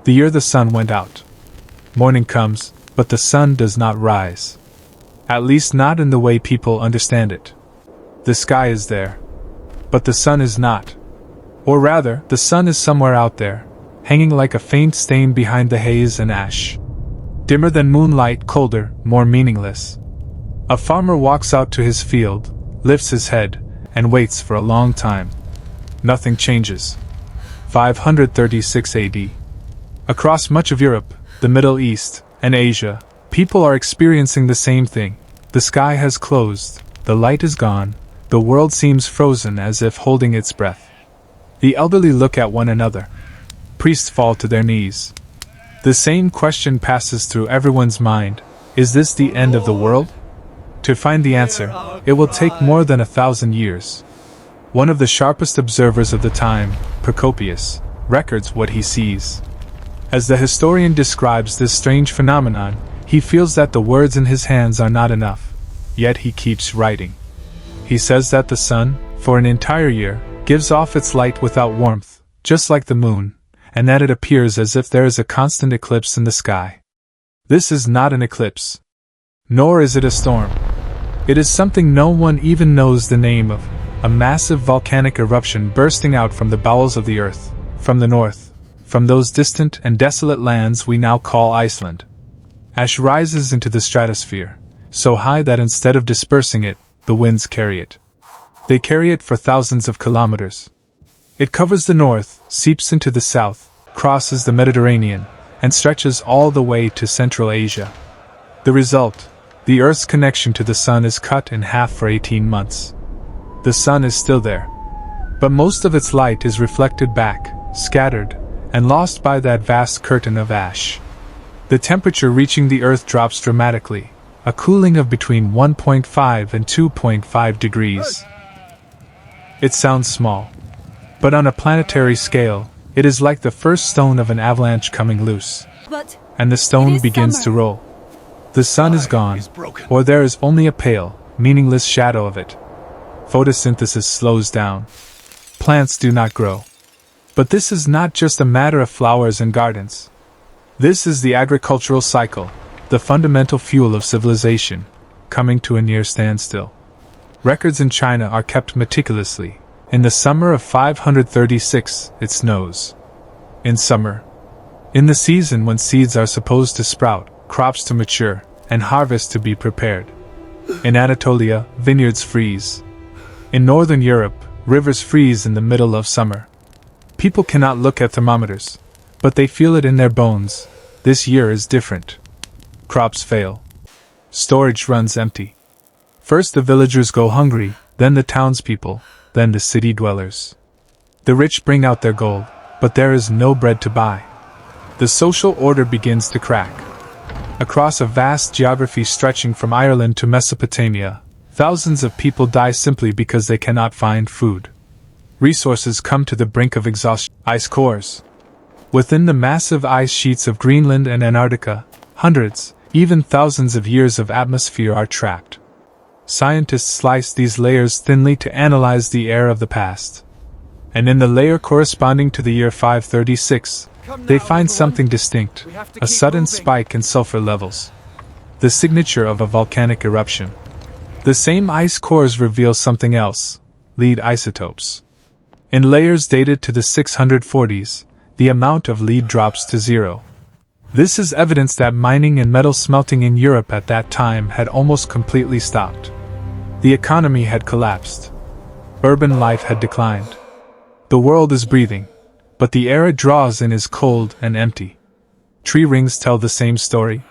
The year the sun went out. Morning comes, but the sun does not rise. At least not in the way people understand it. The sky is there. But the sun is not. Or rather, the sun is somewhere out there, hanging like a faint stain behind the haze and ash. Dimmer than moonlight, colder, more meaningless. A farmer walks out to his field, lifts his head, and waits for a long time. Nothing changes. 536 AD. Across much of Europe, the Middle East, and Asia, people are experiencing the same thing. The sky has closed, the light is gone, the world seems frozen as if holding its breath. The elderly look at one another. Priests fall to their knees. The same question passes through everyone's mind: is this the end of the world? To find the answer, it will take more than 1,000 years. One of the sharpest observers of the time, Procopius, records what he sees. As the historian describes this strange phenomenon, he feels that the words in his hands are not enough, yet he keeps writing. He says that the sun, for an entire year, gives off its light without warmth, just like the moon, and that it appears as if there is a constant eclipse in the sky. This is not an eclipse. Nor is it a storm. It is something no one even knows the name of, a massive volcanic eruption bursting out from the bowels of the earth, from the north, from those distant and desolate lands we now call Iceland. Ash rises into the stratosphere, so high that instead of dispersing it, the winds carry it. They carry it for thousands of kilometers. It covers the north, seeps into the south, crosses the Mediterranean, and stretches all the way to Central Asia. The result: the Earth's connection to the sun is cut in half for 18 months. The sun is still there, but most of its light is reflected back, scattered, and lost by that vast curtain of ash. The temperature reaching the Earth drops dramatically, a cooling of between 1.5 and 2.5 degrees. It sounds small, but on a planetary scale, it is like the first stone of an avalanche coming loose, and the stone begins to roll. The sun is gone, or there is only a pale, meaningless shadow of it. Photosynthesis slows down. Plants do not grow. But this is not just a matter of flowers and gardens. This is the agricultural cycle, the fundamental fuel of civilization, coming to a near standstill. Records in China are kept meticulously. In the summer of 536, it snows. In summer. In the season when seeds are supposed to sprout, crops to mature, and harvest to be prepared. In Anatolia, vineyards freeze. In northern Europe, rivers freeze in the middle of summer. People cannot look at thermometers, but they feel it in their bones. This year is different. Crops fail. Storage runs empty. First the villagers go hungry, then the townspeople, then the city dwellers. The rich bring out their gold, but there is no bread to buy. The social order begins to crack. Across a vast geography stretching from Ireland to Mesopotamia, thousands of people die simply because they cannot find food. Resources come to the brink of exhaustion. Ice cores. Within the massive ice sheets of Greenland and Antarctica, hundreds, even thousands of years of atmosphere are trapped. Scientists slice these layers thinly to analyze the air of the past. And in the layer corresponding to the year 536, they find something distinct, a sudden spike in sulfur levels. The signature of a volcanic eruption. The same ice cores reveal something else: lead isotopes. In layers dated to the 640s, the amount of lead drops to zero. This is evidence that mining and metal smelting in Europe at that time had almost completely stopped. The economy had collapsed. Urban life had declined. The world is breathing, but the air it draws in is cold and empty. Tree rings tell the same story.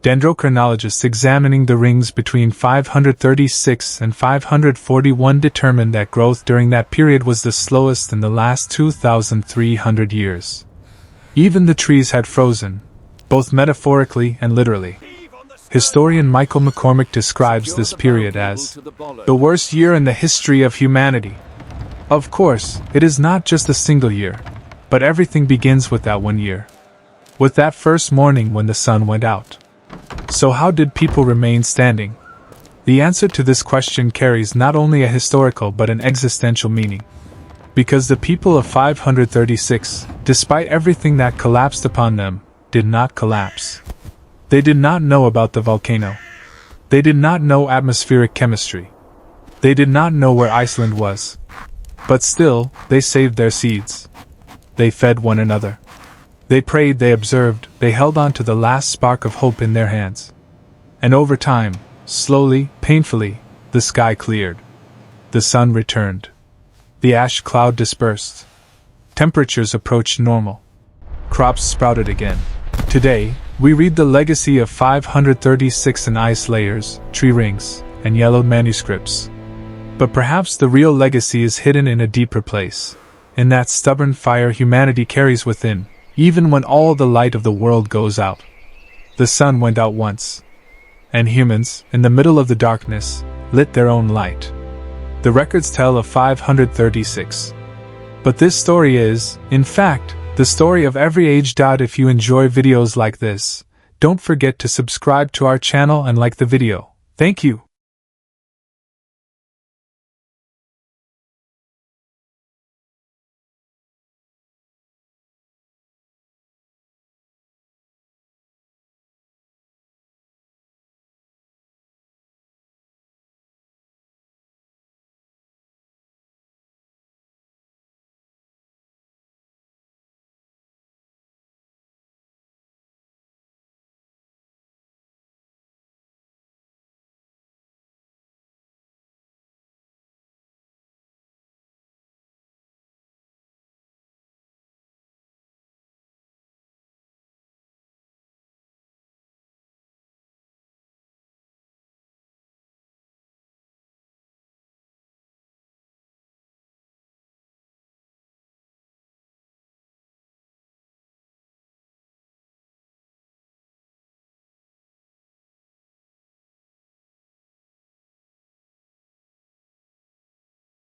Dendrochronologists examining the rings between 536 and 541 determined that growth during that period was the slowest in the last 2,300 years. Even the trees had frozen, both metaphorically and literally. Historian Michael McCormick describes this period as the worst year in the history of humanity. Of course, it is not just a single year, but everything begins with that one year. With that first morning when the sun went out. So how did people remain standing? The answer to this question carries not only a historical but an existential meaning. Because the people of 536, despite everything that collapsed upon them, did not collapse. They did not know about the volcano. They did not know atmospheric chemistry. They did not know where Iceland was. But still, they saved their seeds. They fed one another. They prayed, they observed, they held on to the last spark of hope in their hands. And over time, slowly, painfully, the sky cleared. The sun returned. The ash cloud dispersed. Temperatures approached normal. Crops sprouted again. Today, we read the legacy of 536 in ice layers, tree rings, and yellowed manuscripts. But perhaps the real legacy is hidden in a deeper place, in that stubborn fire humanity carries within, even when all the light of the world goes out. The sun went out once, and humans, in the middle of the darkness, lit their own light. The records tell of 536. But this story is, in fact, the story of every age. If you enjoy videos like this, don't forget to subscribe to our channel and like the video. Thank you.